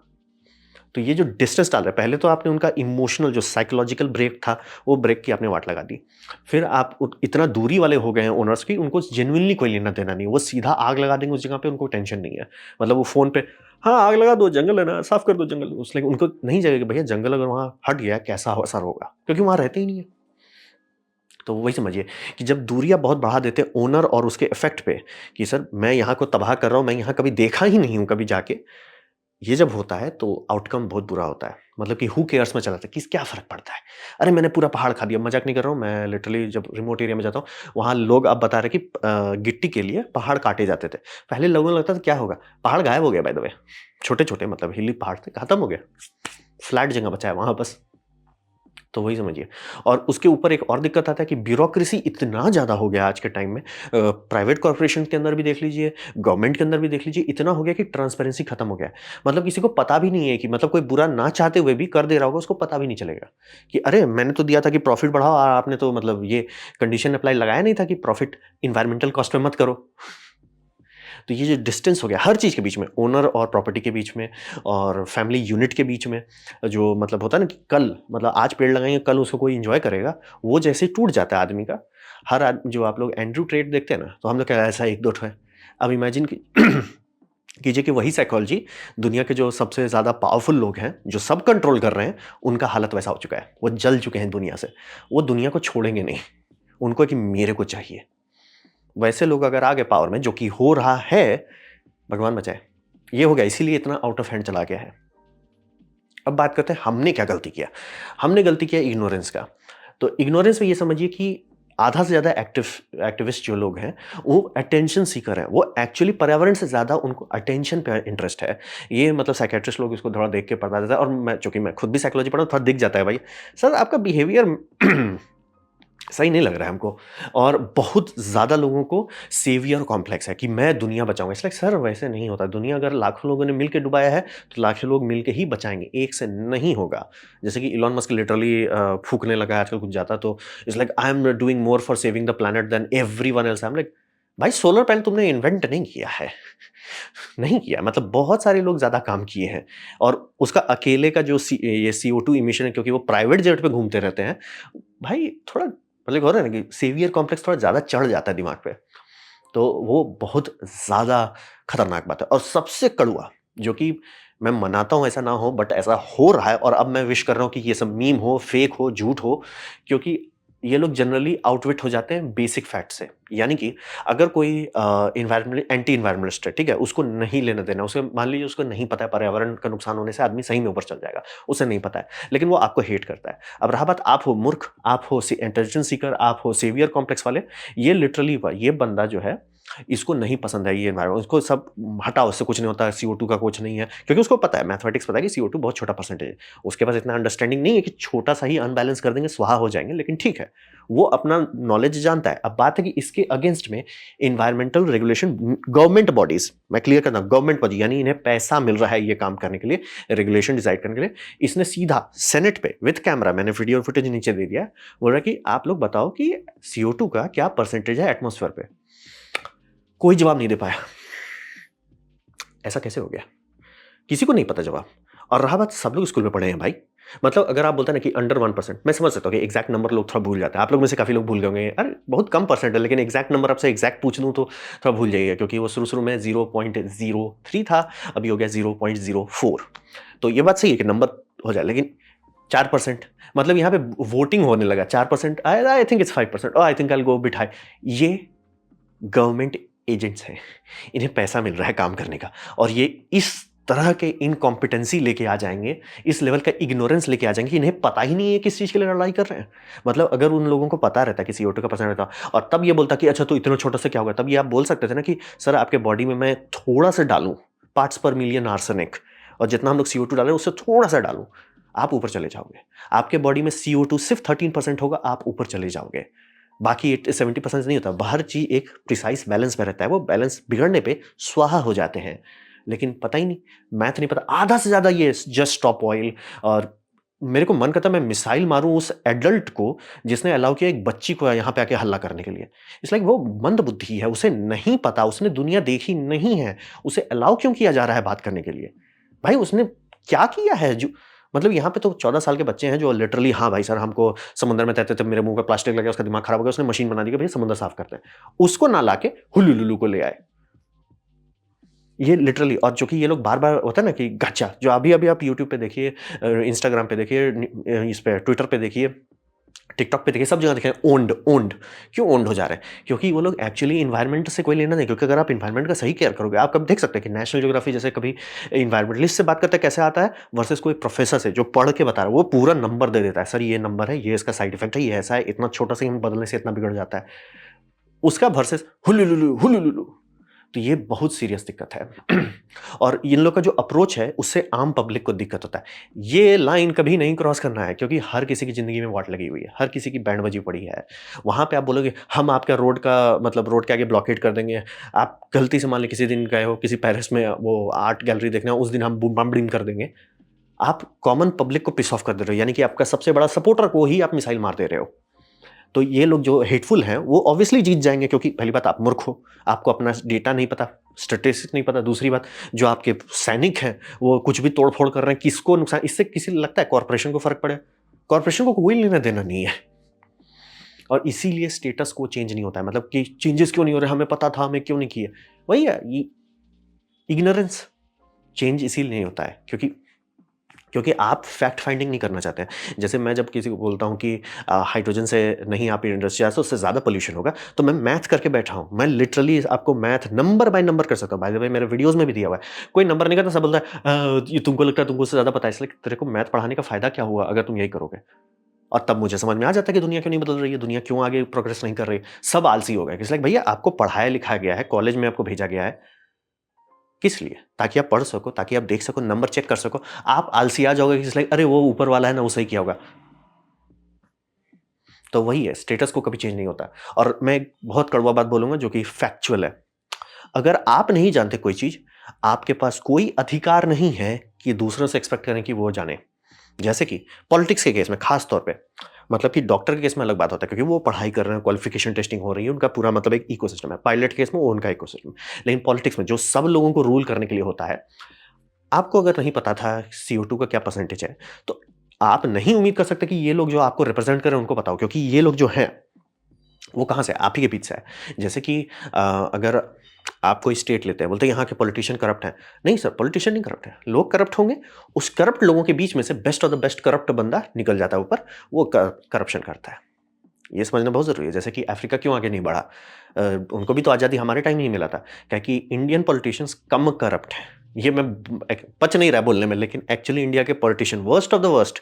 तो ये जो डिस्टेंस डाल रहे हैं, पहले तो आपने उनका इमोशनल जो साइकोलॉजिकल ब्रेक था, वो ब्रेक की आपने वाट लगा दी। फिर आप इतना दूरी वाले हो गए हैं ओनर्स की, उनको जेन्युइनली कोई लेना देना नहीं, वो सीधा आग लगा देंगे उस जगह पे, उनको टेंशन नहीं है। मतलब वो फोन पे, हाँ आग लगा दो, जंगल है ना, साफ कर दो जंगल, उसने उनको नहीं जगह कि भैया जंगल अगर वहाँ हट गया कैसा असर होगा, क्योंकि वहाँ रहते ही नहीं है। तो वही समझिए कि जब दूरियां बहुत बढ़ा देते हैं ओनर और उसके इफेक्ट पे, कि सर मैं यहाँ को तबाह कर रहा हूँ, मैं यहाँ कभी देखा ही नहीं हूँ कभी जाके, ये जब होता है तो आउटकम बहुत बुरा होता है। मतलब कि हु केयर्स में चला जाता है कि क्या फ़र्क पड़ता है? अरे मैंने पूरा पहाड़ खा दिया, मज़ाक नहीं कर रहा हूँ, मैं लिटरली जब रिमोट एरिया में जाता हूँ, वहाँ लोग अब बता रहे हैं कि गिट्टी के लिए पहाड़ काटे जाते थे। पहले लोगों को लगता था क्या होगा? पहाड़ गायब हो गया बाय द वे। छोटे-छोटे मतलब हिली पहाड़ थे, खत्म हो गया। फ्लैट जगह बचा है वहाँ बस। तो वही समझिए। और उसके ऊपर एक और दिक्कत आता है कि ब्यूरोक्रेसी इतना ज़्यादा हो गया आज के टाइम में, प्राइवेट कॉर्पोरेशन के अंदर भी देख लीजिए, गवर्नमेंट के अंदर भी देख लीजिए, इतना हो गया कि ट्रांसपेरेंसी खत्म हो गया है। मतलब किसी को पता भी नहीं है कि मतलब कोई बुरा ना चाहते हुए भी कर दे रहा होगा, उसको पता भी नहीं चलेगा कि अरे मैंने तो दिया था कि प्रॉफिट बढ़ाओ और आपने तो मतलब ये कंडीशन अप्लाई लगाया नहीं था कि प्रॉफिट इन्वायरमेंटल कॉस्ट पे मत करो। तो ये जो डिस्टेंस हो गया हर चीज़ के बीच में, ओनर और प्रॉपर्टी के बीच में, और फैमिली यूनिट के बीच में, जो मतलब होता है ना कि कल मतलब आज पेड़ लगाएंगे कल उसको कोई एंजॉय करेगा, वो जैसे टूट जाता है आदमी का। हर जो आप लोग एंड्रयू टेट देखते हैं ना, तो हम लोग क्या ऐसा एक दो ठो है। अब इमेजिन कीजिए कि वही साइकोलॉजी दुनिया के जो सबसे ज़्यादा पावरफुल लोग हैं, जो सब कंट्रोल कर रहे हैं, उनका हालत वैसा हो चुका है, वो जल चुके हैं दुनिया से, वो दुनिया को छोड़ेंगे नहीं, उनको है कि मेरे को चाहिए। वैसे लोग अगर आ गए पावर में, जो कि हो रहा है, भगवान बचाए, ये हो गया, इसीलिए इतना आउट ऑफ हैंड चला गया है। अब बात करते हैं हमने क्या गलती किया। हमने गलती किया इग्नोरेंस का। तो इग्नोरेंस में ये समझिए कि आधा से ज़्यादा एक्टिविस्ट जो लोग हैं, वो अटेंशन सीकर हैं। वो एक्चुअली पर्यावरण से ज़्यादा उनको अटेंशन पे इंटरेस्ट है। ये मतलब साइकियाट्रिस्ट लोग इसको थोड़ा देख के पता देता है, और मैं चूँकि मैं खुद भी साइकोलॉजी पढ़ा हूँ, थोड़ा दिख जाता है भाई, सर आपका बिहेवियर सही नहीं लग रहा है हमको। और बहुत ज़्यादा लोगों को सेवियर कॉम्प्लेक्स है कि मैं दुनिया बचाऊंगा। इसलिए सर वैसे नहीं होता, दुनिया अगर लाखों लोगों ने मिलकर डुबाया है तो लाखों लोग मिलकर ही बचाएंगे, एक से नहीं होगा। जैसे कि इलॉन मस्क लिटरली फूकने लगा है आजकल कुछ जाता, तो it's like I am doing more for saving the planet than everyone else. I am like भाई सोलर पैनल तुमने इन्वेंट नहीं किया है। नहीं किया, मतलब बहुत सारे लोग ज़्यादा काम किए हैं। और उसका अकेले का जो ये CO2 इमिशन है, क्योंकि वो प्राइवेट जेट पे घूमते रहते हैं, भाई थोड़ा मतलब हो रहा है ना कि सेवियर कॉम्प्लेक्स थोड़ा ज़्यादा चढ़ जाता है दिमाग पे। तो वो बहुत ज़्यादा खतरनाक बात है। और सबसे कड़वा, जो कि मैं मनाता हूँ ऐसा ना हो, बट ऐसा हो रहा है, और अब मैं विश कर रहा हूँ कि ये सब मीम हो, फेक हो, झूठ हो, क्योंकि ये लोग जनरली आउटविट हो जाते हैं बेसिक फैक्ट से। यानी कि अगर कोई एंटी इन्वायरमेंटलिस्ट है, ठीक है, उसको नहीं लेना देना, उसे मान लीजिए उसको नहीं पता है पर्यावरण का नुकसान होने से आदमी सही में ऊपर चल जाएगा, उसे नहीं पता है, लेकिन वो आपको हेट करता है। अब रहा बात, आप हो मूर्ख, आप हो इंटेलिजेंस सीकर, आप हो सेवियर कॉम्प्लेक्स वाले, ये लिटरली ये बंदा जो है, इसको नहीं पसंद है ये एनवायरमेंट, उसको सब हटाओ, इससे कुछ नहीं होता है, CO2 का कुछ नहीं है, क्योंकि उसको पता है, मैथमेटिक्स पता है कि CO2 बहुत छोटा परसेंटेज है। उसके पास इतना अंडरस्टैंडिंग नहीं है कि छोटा सा ही अनबैलेंस कर देंगे स्वाहा हो जाएंगे, लेकिन ठीक है, वो अपना नॉलेज जानता है। अब बात है कि इसके अगेंस्ट में इन्वायरमेंटल रेगुलेशन गवर्नमेंट बॉडीज, मैं क्लियर करता हूं, गवर्नमेंट बॉडी यानी इन्हें पैसा मिल रहा है ये काम करने के लिए, रेगुलेशन डिसाइड करने के लिए, इसने सीधा सेनेट पे विद कैमरा, मैंने वीडियो फुटेज नीचे दे दिया, बोल रहा है कि आप लोग बताओ कि CO2 का क्या परसेंटेज है एटमॉस्फेयर पे। कोई जवाब नहीं दे पाया। ऐसा कैसे हो गया? किसी को नहीं पता जवाब। और रहा बात, सब लोग स्कूल में पढ़े हैं भाई। मतलब अगर आप बोलते हैं ना कि अंडर 1%, मैं समझ सकता हूँ कि एग्जैक्ट नंबर लोग थोड़ा भूल जाते हैं। आप लोग में से काफ़ी लोग भूल गए होंगे, अरे बहुत कम परसेंट है, लेकिन एग्जैक्ट नंबर आपसे एग्जैक्ट पूछ दूँ तो थोड़ा भूल जाइएगा, क्योंकि वो शुरू में 0.03 था, अभी हो गया 0.04। तो ये बात सही है कि नंबर हो जाए, लेकिन 4%, मतलब यहाँ पे वोटिंग होने लगा, 4%, I think it's 5%, I think I go bit high. ये गवर्नमेंट एजेंट्स हैं, इन्हें पैसा मिल रहा है काम करने का, और ये इस तरह के इनकॉम्पिटेंसी लेके आ जाएंगे, इस लेवल का इग्नोरेंस लेके आ जाएंगे कि इन्हें पता ही नहीं है किस चीज़ के लिए लड़ाई कर रहे हैं। मतलब अगर उन लोगों को पता रहता कि CO2 का परसेंट रहता, और तब ये बोलता कि अच्छा तो इतना छोटा सा क्या होगा, तब ये आप बोल सकते थे ना कि सर आपके बॉडी में मैं थोड़ा सा डालूं, पार्ट्स पर मिलियन आर्सेनिक, और जितना हम लोग CO2 डालें उससे थोड़ा सा डालूं, आप ऊपर चले जाओगे। आपके बॉडी में CO2 सिर्फ 13% होगा, आप ऊपर चले जाओगे। बाकी 70% नहीं होता। हर चीज़ एक प्रिसाइज बैलेंस में रहता है, वो बैलेंस बिगड़ने पे स्वाहा हो जाते हैं, लेकिन पता ही नहीं, मैथ नहीं पता। आधा से ज़्यादा ये जस्ट स्टॉप ऑयल, और मेरे को मन करता है मैं मिसाइल मारूं उस एडल्ट को जिसने अलाउ किया एक बच्ची को यहाँ पे आके हल्ला करने के लिए। इट्स लाइक वो मंद बुद्धि है, उसे नहीं पता, उसने दुनिया देखी नहीं है, उसे अलाउ क्यों किया जा रहा है बात करने के लिए? भाई उसने क्या किया है जो मतलब यहाँ पे तो 14 साल के बच्चे हैं जो लिटरली हाँ भाई सर हमको समुद्र में तैरते थे मेरे मुंह पे प्लास्टिक लग गया उसका दिमाग खराब हो गया उसने मशीन बना दी कि भैया समुद्र साफ करते हैं। उसको ना लाके हुलुलुलु को ले आए। ये लिटरली और जो कि ये लोग बार-बार होता है ना कि गच्चा जो अभी-अभी आप यूट्यूब पे देखिए इंस्टाग्राम पे देखिए इस पे ट्विटर पे देखिए, टिकटॉक पे देखिए, सब जगह देखिए ओन्ड ओन्ड। क्यों ओन्ड हो जा रहे हैं? क्योंकि वो लोग एक्चुअली एनवायरनमेंट से कोई लेना नहीं क्योंकि अगर आप एनवायरनमेंट का सही केयर करोगे, आप कभी देख सकते हैं कि नेशनल ज्योग्राफी जैसे कभी एनवायरनमेंटलिस्ट से बात करते हैं कैसे आता है वर्सेस कोई प्रोफेसर से जो पढ़ के बता रहा है, वो पूरा नंबर दे देता है, सर ये नंबर है, ये इसका साइड इफेक्ट है, ये ऐसा है, इतना छोटा सा बदलने से इतना बिगड़ जाता है। उसका वर्सेस हुलुलुलु, हुलुलुलु। तो ये बहुत सीरियस दिक्कत है। और इन लोग का जो अप्रोच है उससे आम पब्लिक को दिक्कत होता है। ये लाइन कभी नहीं क्रॉस करना है क्योंकि हर किसी की ज़िंदगी में वाट लगी हुई है, हर किसी की बैंड बजी पड़ी है। वहाँ पे आप बोलोगे हम आपका रोड का मतलब रोड के आगे ब्लॉकेड कर देंगे। आप गलती से मान लें किसी दिन गए हो किसी पेरिस में वो आर्ट गैलरी देखने उस दिन हम बम ब्लिम कर देंगे। आप कॉमन पब्लिक को पिस ऑफ कर दे रहे हो यानी कि आपका सबसे बड़ा सपोर्टर को ही आप मिसाइल मार दे रहे हो। तो ये लोग जो हेटफुल हैं वो ऑब्वियसली जीत जाएँगे क्योंकि पहली बात आप मूर्ख हो, आपको अपना डेटा नहीं पता, स्टैटिस्टिक्स नहीं पता, दूसरी बात जो आपके सैनिक हैं वो कुछ भी तोड़-फोड़ कर रहे हैं, किसको नुकसान इससे किसी लगता है कॉर्पोरेशन को फ़र्क पड़े? कॉर्पोरेशन को कोई लेना-देना नहीं है और इसीलिए स्टेटस को चेंज नहीं होता है मतलब कि चेंजेस क्यों नहीं हो रहे? हमें पता था, हमें क्यों नहीं किए? वही है ये इग्नोरेंस चेंज इसीलिए नहीं होता है क्योंकि आप फैक्ट फाइंडिंग नहीं करना चाहते हैं। जैसे मैं जब किसी को बोलता हूँ कि हाइड्रोजन से नहीं आप इंडस्ट्री से उससे ज़्यादा पॉल्यूशन होगा, तो मैं मैथ करके बैठा हूँ। मैं लिटरली आपको मैथ नंबर बाय नंबर कर सकता हूँ। बाय द वे मेरे वीडियोज़ में भी दिया हुआ है। कोई नंबर नहीं करता सब बोलता है ये तुमको लगता है तुमको उससे ज़्यादा पता है इसलिए तेरे को मैथ पढ़ाने का फ़ायदा क्या हुआ अगर तुम यही करोगे? और तब मुझे समझ में आ जाता है कि दुनिया क्यों नहीं बदल रही है, दुनिया क्यों आगे प्रोग्रेस नहीं कर रही है। सब आलसी हो गए। इट्स लाइक भैया आपको पढ़ाया-लिखाया गया है, कॉलेज में आपको भेजा गया है। किस लिए? ताकि आप पढ़ सको, ताकि आप देख सको, नंबर चेक कर सको। आप आलसी आ जाओगे कि लाइक अरे वो ऊपर वाला है ना, वो सही किया होगा। तो वही है, स्टेटस को कभी चेंज नहीं होता। और मैं एक बहुत कड़वा बात बोलूँगा जो कि फैक्चुअल है। अगर आप नहीं जानते कोई चीज़, आपके पास कोई अधिकार नहीं है कि दूसरों से एक्सपेक्ट करें कि वो जाने। जैसे कि पॉलिटिक्स के केस में खास तौर पे, मतलब कि डॉक्टर के केस में अलग बात होता है क्योंकि वो पढ़ाई कर रहे हैं, क्वालिफिकेशन टेस्टिंग हो रही है, उनका पूरा मतलब एक इकोसिस्टम है। पायलट केस में वो उनका इकोसिस्टम। लेकिन पॉलिटिक्स में जो सब लोगों को रूल करने के लिए होता है, आपको अगर नहीं पता था CO2 का क्या परसेंटेज है, तो आप नहीं उम्मीद कर सकते कि ये लोग जो आपको रिप्रेजेंट कर रहे हैं उनको पता हो क्योंकि ये लोग जो हैं, वो कहाँ से? आप ही के बीच से है। जैसे कि अगर आप कोई स्टेट लेते हैं, बोलते हैं यहाँ के पॉलिटिशियन करप्ट हैं। नहीं सर, पॉलिटिशियन नहीं करप्ट है। लोग करप्ट होंगे, उस करप्ट लोगों के बीच में से best of the best corrupt बंदा निकल जाता है ऊपर, वो करप्शन करता है। ये समझना बहुत ज़रूरी है। जैसे कि अफ्रीका क्यों आगे नहीं बढ़ा? उनको भी तो आज़ादी हमारे टाइम ही मिला था। क्या कि इंडियन पॉलिटिशियंस कम करप्ट हैं। ये मैं पच नहीं रहा बोलने में लेकिन एक्चुअली इंडिया के politician worst of the worst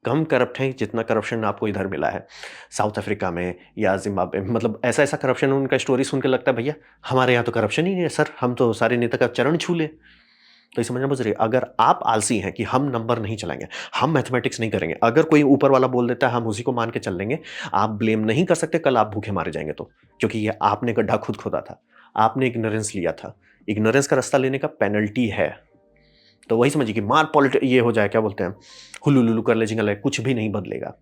come corrupt हैं जितना करप्शन आपको इधर मिला है। साउथ अफ्रीका में या ज़िम्बाब्वे में मतलब ऐसा-ऐसा करप्शन उनका स्टोरी सुन के लगता है भैया हमारे यहाँ तो करप्शन ही नहीं है सर, हम तो सारे नेता का चरण छू लें। तो ये समझना बहुत ज़रूरी है। अगर आप आलसी हैं कि हम नंबर नहीं चलाएँगे, हम मैथमेटिक्स नहीं करेंगे, अगर कोई ऊपर वाला बोल देता है हम उसी को मान के चल लेंगे, आप ब्लेम नहीं कर सकते कल आप भूखे मारे जाएँगे तो। क्योंकि ये आपने गड्ढा खुद खोदा था, आपने इग्नोरेंस लिया था। इग्नोरेंस का रास्ता लेने का पेनल्टी है। तो वही समझिए कि मार ये हो जाए क्या बोलते हैं, हुलुलुलु कर ले जिंगल है, कुछ भी नहीं बदलेगा।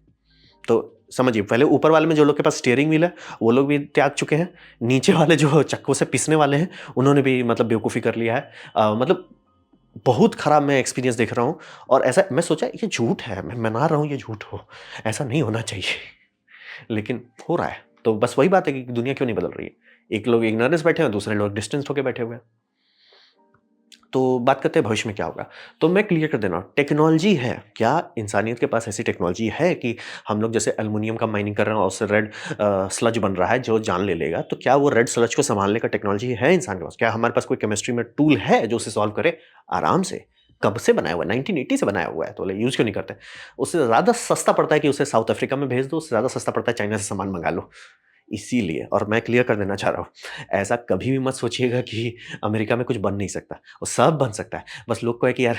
तो समझिए पहले ऊपर वाले में जो लोग के पास स्टीयरिंग व्हील है, वो लोग भी त्याग चुके हैं। नीचे वाले जो चक्कों से पीसने वाले हैं, उन्होंने भी मतलब बेवकूफ़ी कर लिया है। मतलब बहुत खराब मैं एक्सपीरियंस देख रहा हूँ और ऐसा मैं सोचा ये झूठ है, मैं मना रहा हूँ ये झूठ हो, ऐसा नहीं होना चाहिए, लेकिन हो रहा है। तो बस वही बात है कि दुनिया क्यों नहीं बदल रही है। एक लोग इग्नोरेंस बैठे हैं, दूसरे लोग डिस्टेंस होके बैठे हुए हैं। तो बात करते हैं भविष्य में क्या होगा। तो मैं क्लियर कर दे रहा हूँ, टेक्नोलॉजी है, क्या इंसानियत के पास ऐसी टेक्नोलॉजी है कि हम लोग जैसे एल्युमिनियम का माइनिंग कर रहे हैं और उससे रेड स्लज बन रहा है जो जान ले लेगा, तो क्या वो रेड स्लज को संभालने का टेक्नोलॉजी है इंसान के पास? क्या हमारे पास कोई केमिस्ट्री में टूल है जो उसे सॉल्व करे? आराम से। कब से बनाया हुआ है? 1980 से बनाया हुआ है, तो यूज़ क्यों नहीं करते? उससे ज़्यादा सस्ता पड़ता है कि उसे साउथ अफ्रीका में भेज दो, उससे ज़्यादा सस्ता पड़ता है चाइना से सामान मंगा लो। इसीलिए और मैं क्लियर कर देना चाह रहा हूँ, ऐसा कभी भी मत सोचिएगा कि अमेरिका में कुछ बन नहीं सकता, वो सब बन सकता है। बस लोग को है कि यार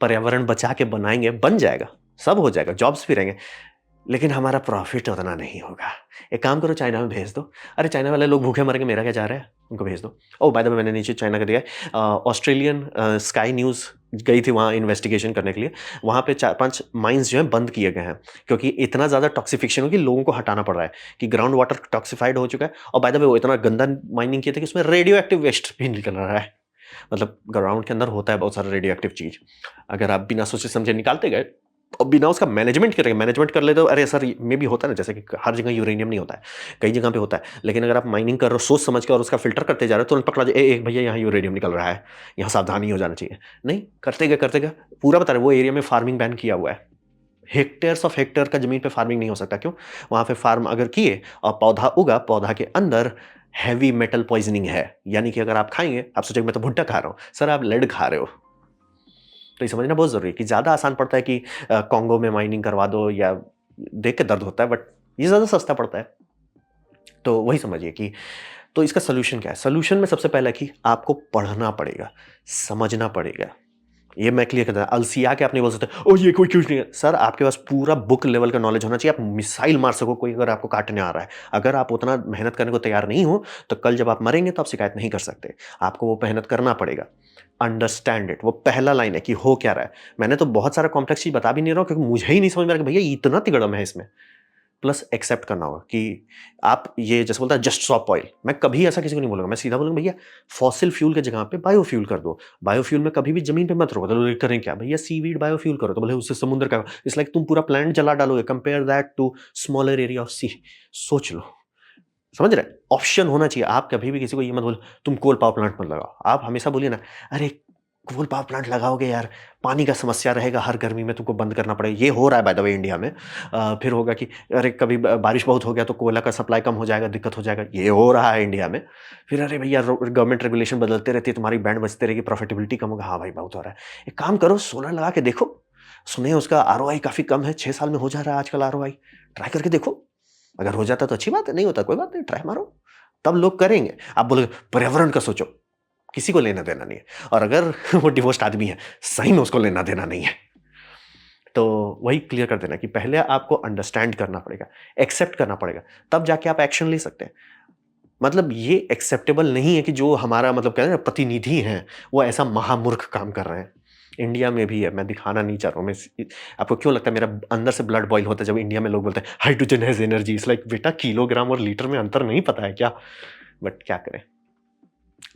पर्यावरण बचा के बनाएँगे, बन जाएगा, सब हो जाएगा, जॉब्स भी रहेंगे, लेकिन हमारा प्रॉफ़िट उतना नहीं होगा। एक काम करो चाइना में भेज दो। अरे चाइना वाले लोग भूखे मरेंगे, मेरा क्या जा रहा है? उनको भेज दो। ओह बाय द वे मैंने नीचे चाइना का दिया है। ऑस्ट्रेलियन स्काई न्यूज़ गई थी वहाँ इन्वेस्टिगेशन करने के लिए। वहाँ पे 4-5 माइन्स जो हैं बंद किए गए हैं, क्योंकि इतना ज़्यादा टॉक्सिफिकेशन हो कि लोगों को हटाना पड़ रहा है, कि ग्राउंड वाटर टॉक्सिफाइड हो चुका है और बाय द वे वो इतना गंदा माइनिंग किए थे कि उसमें रेडियो एक्टिव वेस्ट भी निकल रहा है। मतलब ग्राउंड के अंदर होता है बहुत सारा रेडियो एक्टिव चीज़। अगर आप बिना सोचे समझे निकालते गए और बिना उसका मैनेजमेंट कर लेते हो, अरे सर मे भी होता है ना, जैसे कि हर जगह यूरेनियम नहीं होता है, कई जगह पे होता है। लेकिन अगर आप माइनिंग कर रहे हो सोच समझ के और उसका फ़िल्टर करते जा रहे हो, तुरंत पकड़ा जाए, "ए भैया यहाँ यूरेनियम निकल रहा है, यहाँ सावधानी हो जाना चाहिए।" नहीं, करते गए पूरा बता रहे हैं वो एरिया में फार्मिंग बैन किया हुआ है। हेक्टेयर्स ऑफ हेक्टेयर का ज़मीन पे फार्मिंग नहीं हो सकता, क्यों? वहाँ पे फार्म अगर किए और पौधा उगा, पौधा के अंदर हेवी मेटल पॉइज़निंग है। यानी कि अगर आप खाएँगे, आप सोचेंगे मैं तो भुट्टा खा रहा हूँ, सर आप लेड खा रहे हो। तो ये समझना बहुत ज़रूरी है कि ज़्यादा आसान पड़ता है कि कॉन्गो में माइनिंग करवा दो, या देख के दर्द होता है, बट ये ज़्यादा सस्ता पड़ता है। तो वही समझिए कि तो इसका सॉल्यूशन क्या है? सॉल्यूशन में सबसे पहला कि आपको पढ़ना पड़ेगा, समझना पड़ेगा। ये मैं क्लियर करता हूँ, अलसिया के आप नहीं बोल सकते, ओह! ये कोई कुछ नहीं है। सर आपके पास पूरा बुक लेवल का नॉलेज होना चाहिए, आप मिसाइल मार सको कोई अगर आपको काटने आ रहा है। अगर आप उतना मेहनत करने को तैयार नहीं हो, तो कल जब आप मरेंगे तो आप शिकायत नहीं कर सकते। आपको वो मेहनत करना पड़ेगा। अंडरस्टैंड इट, वो पहला लाइन है कि हो क्या रहा है। मैंने तो बहुत सारा कॉम्प्लेक्स चीज़ बता भी नहीं रहा हूँ क्योंकि मुझे ही नहीं समझ में आ रहा कि भैया इतना तिगड़म है इसमें। प्लस एक्सेप्ट करना होगा कि आप ये जैसे बोलता है जस्ट स्टॉप ऑयल, मैं कभी ऐसा किसी को नहीं बोलूँगा, मैं सीधा बोलूँगा भैया फॉसिल फ्यूल की जगह पे बायोफ्यूल कर दो। बायोफ्यूल में कभी भी ज़मीन पे मत रोको, तो लोग करें क्या? भैया सीवीड बायोफ्यूल करो, तो बोले उससे समुद्र का इट्स लाइक तुम पूरा प्लैनेट जला डालोगे, compare that to smaller area of sea. सोच लो, समझ रहे हैं? ऑप्शन होना चाहिए। आप कभी भी किसी को ये मत बोलो तुम कोल पावर प्लांट मत लगाओ। आप हमेशा बोलिए ना, अरे कोल पावर प्लांट लगाओगे यार, पानी का समस्या रहेगा, हर गर्मी में तुमको बंद करना पड़ेगा। ये हो रहा है बाय द वे इंडिया में। फिर होगा कि अरे कभी बारिश बहुत हो गया तो कोयला का सप्लाई कम हो जाएगा, दिक्कत हो जाएगा। ये हो रहा है इंडिया में। फिर अरे भैया गवर्नमेंट रेगुलेशन बदलते रहती है, तुम्हारी बैंड बजते रहेगी, प्रॉफिटेबिलिटी कम होगा। हाँ भाई बहुत हो रहा है। एक काम करो सोलर लगा के देखो। सुने उसका आरओआई काफ़ी कम है, 6 साल में हो जा रहा है आजकल आरओआई। ट्राई करके देखो। अगर हो जाता तो अच्छी बात है, नहीं होता कोई बात नहीं, ट्राई मारो। तब लोग करेंगे। आप बोलोगे पर्यावरण का सोचो, किसी को लेना देना नहीं है। और अगर वो डिवोर्स्ड आदमी है, सही में उसको लेना देना नहीं है। तो वही क्लियर कर देना कि पहले आपको अंडरस्टैंड करना पड़ेगा, एक्सेप्ट करना पड़ेगा, तब जाके आप एक्शन ले सकते हैं। मतलब ये एक्सेप्टेबल नहीं है कि जो हमारा मतलब कहते हैं ना प्रतिनिधि हैं, वो ऐसा महामूर्ख काम कर रहे हैं। इंडिया में भी है, मैं दिखाना नहीं चाह रहा हूँ। आपको क्यों लगता है मेरा अंदर से ब्लड बॉयल होता है जब इंडिया में लोग बोलते हैं hydrogen has energy? It's like बेटा किलोग्राम और लीटर में अंतर नहीं पता है क्या? बट क्या करें?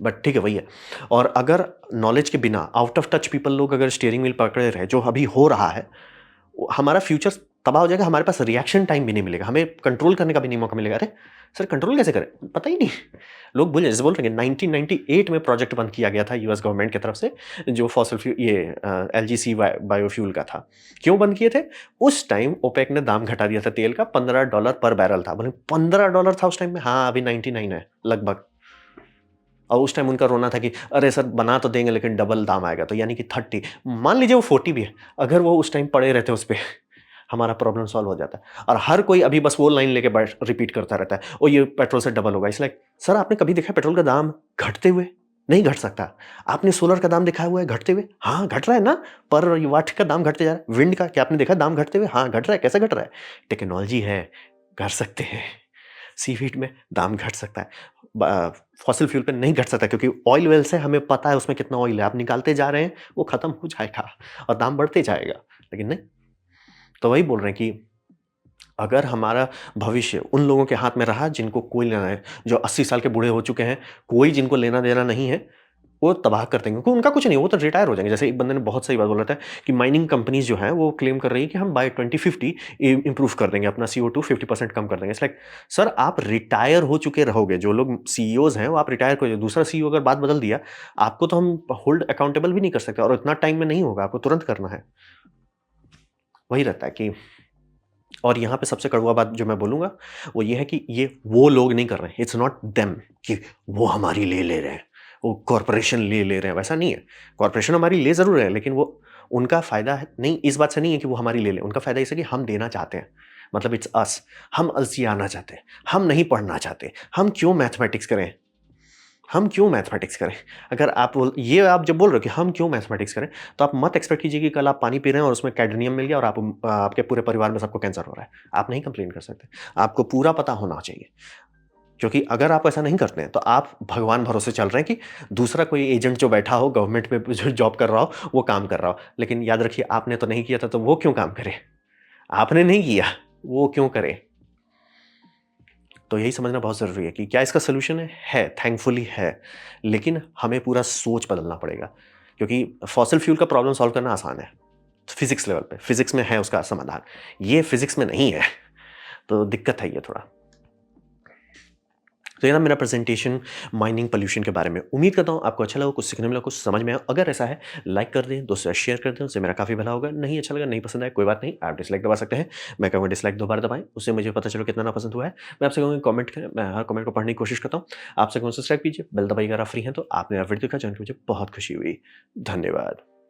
बट ठीक है वही है। और अगर नॉलेज के बिना आउट ऑफ टच पीपल लोग अगर स्टीयरिंग व्हील पकड़े रहे, जो अभी हो रहा है, हमारा फ्यूचर तबाह हो जाएगा। हमारे पास रिएक्शन टाइम भी नहीं मिलेगा, हमें कंट्रोल करने का भी नहीं मौका मिलेगा। अरे सर कंट्रोल कैसे करें, पता ही नहीं। लोग भूल जाए, जैसे बोल रहे हैं 1998 में प्रोजेक्ट बंद किया गया था यूएस गवर्नमेंट की तरफ से, जो फॉसिल फ्यूल ये एलजीसी बायोफ्यूल का था। क्यों बंद किए थे? उस टाइम ओपेक ने दाम घटा दिया था तेल का, $15 पर बैरल था। बोले $15 था उस टाइम में। हाँ अभी 99 है लगभग। और उस टाइम उनका रोना था कि अरे सर बना तो देंगे लेकिन डबल दाम आएगा, तो यानी कि 30, मान लीजिए वो 40 भी है, अगर वो उस टाइम पड़े रहते उस पे, हमारा प्रॉब्लम सॉल्व हो जाता है। और हर कोई अभी बस वो लाइन लेके बैठ रिपीट करता रहता है, ओ ये पेट्रोल से डबल होगा। इसलिए सर आपने कभी देखा है पेट्रोल का दाम घटते हुए? नहीं घट सकता। आपने सोलर का दाम दिखाया हुआ है घटते हुए? हाँ घट रहा है ना, पर वाट का दाम घटते जा रहा है। विंड का क्या आपने देखा दाम घटते हुए? हाँ घट रहा है। कैसे घट रहा है? टेक्नोलॉजी है, कर सकते हैं। सीवीड में दाम घट सकता है, फॉसिल फ्यूल पे नहीं घट सकता, क्योंकि ऑयल वेल से हमें पता है उसमें कितना ऑयल है, आप निकालते जा रहे हैं, वो खत्म हो जाएगा और दाम बढ़ते जाएगा। लेकिन नहीं, तो वही बोल रहे हैं कि अगर हमारा भविष्य उन लोगों के हाथ में रहा जिनको कोई लेना है, जो 80 साल के बूढ़े हो चुके हैं, कोई जिनको लेना देना नहीं है, वो तबाह कर देंगे, क्योंकि उनका कुछ नहीं, वो तो रिटायर हो जाएंगे। जैसे एक बंदे ने बहुत सही बात बोला था कि माइनिंग कंपनीज जो हैं वो क्लेम कर रही है कि हम बाय 2050 इंप्रूव कर देंगे अपना CO2 50% कम कर देंगे। इट्स लाइक सर आप रिटायर हो चुके रहोगे, जो लोग सीईओज हैं वो आप रिटायर कर, दूसरा सीईओ अगर बात बदल दिया, आपको तो हम होल्ड अकाउंटेबल भी नहीं कर सकते, और इतना टाइम में नहीं होगा, आपको तुरंत करना है। वही रहता है कि, और यहाँ पे सबसे कड़वा बात जो मैं बोलूँगा वो ये है कि ये वो लोग नहीं कर रहे हैं, इट्स नॉट देम कि वो हमारी ले रहे हैं, वो कॉरपोरेशन ले रहे हैं, वैसा नहीं है। कॉरपोरेशन हमारी ले ज़रूर है, लेकिन वो उनका फ़ायदा नहीं इस बात से नहीं है कि वो हमारी ले लें, उनका फ़ायदा इस है कि हम देना चाहते हैं। मतलब इट्स अस, हम अलसियाना चाहते हैं, हम नहीं पढ़ना चाहते, हम क्यों मैथमेटिक्स करें? हम क्यों मैथमेटिक्स करें? अगर ये आप जब बोल रहे हो कि हम क्यों मैथमेटिक्स करें, तो आप मत एक्सपेक्ट कीजिए कि कल आप पानी पी रहे हैं और उसमें कैडमियम मिल गया और आपके पूरे परिवार में सबको कैंसर हो रहा है। आप नहीं कंप्लेन कर सकते। आपको पूरा पता होना चाहिए। क्योंकि अगर आप ऐसा नहीं करते हैं, तो आप भगवान भरोसे चल रहे हैं कि दूसरा कोई एजेंट जो बैठा हो, गवर्नमेंट में जो जॉब कर रहा हो, वो काम कर रहा हो। लेकिन याद रखिए आपने तो नहीं किया था, तो वो क्यों काम करे? आपने नहीं किया, वो क्यों करे? तो यही समझना बहुत ज़रूरी है कि क्या इसका सॉल्यूशन है? है, थैंकफुली है। लेकिन हमें पूरा सोच बदलना पड़ेगा, क्योंकि फॉसिल फ्यूल का प्रॉब्लम सॉल्व करना आसान है, फिज़िक्स लेवल पे, फिज़िक्स में है उसका समाधान। ये फिज़िक्स में नहीं है, तो दिक्कत है ये थोड़ा। तो ये ना मेरा प्रेज़ेंटेशन माइनिंग पॉल्यूशन के बारे में। उम्मीद करता हूँ आपको अच्छा लगा, कुछ सीखने मिला, कुछ समझ में आया। अगर ऐसा है, लाइक कर दें, दोस्तों से शेयर कर दें, उससे मेरा काफ़ी भला होगा। नहीं अच्छा लगा, नहीं पसंद आया, कोई बात नहीं, आप डिसलाइक दबा सकते हैं। मैं कहूँगा डिसलाइक 2 बार दबाएँ, उससे मुझे पता चले कितना नापसंद हुआ है। मैं आपसे कहूँगा कमेंट करें, मैं हर कमेंट को पढ़ने की कोशिश करता हूँ। आपसे कहूँगा सब्सक्राइब कीजिए, बेल दबाइए अगर आप फ्री हैं तो। आपने मेरा वीडियो देखा, जान के मुझे बहुत खुशी हुई। धन्यवाद।